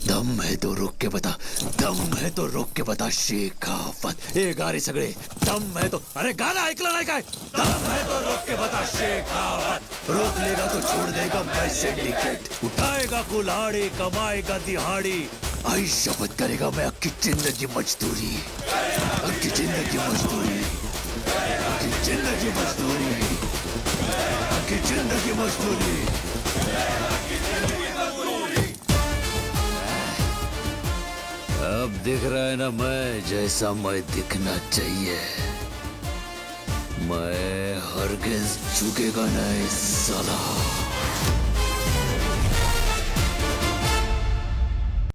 दम है तो रोक के बता, दम है तो रोक के बता शेखावत. हे गारे सगळे, दम है तो. अरे गाना ऐकलं नाही काय? दम है तो रोक के बता शेखावत. रोक लेगा तो छोड़ देगा मैं सिंडिकेट. उठाएगा कुल्हाड़ी, कमाएगा दिहाड़ी. आई शपथ करेगा मैं अक्की जिंदगी मजदूरी, अक्की जिंदगी मजदूरी, अक्की जिंदगी मजदूरी, अक्की जिंदगी मजदूरी. अब दिख रहा है ना मैं जैसा मैं दिखना चाहिए. मैं हरगिज झुकेगा नहीं साला.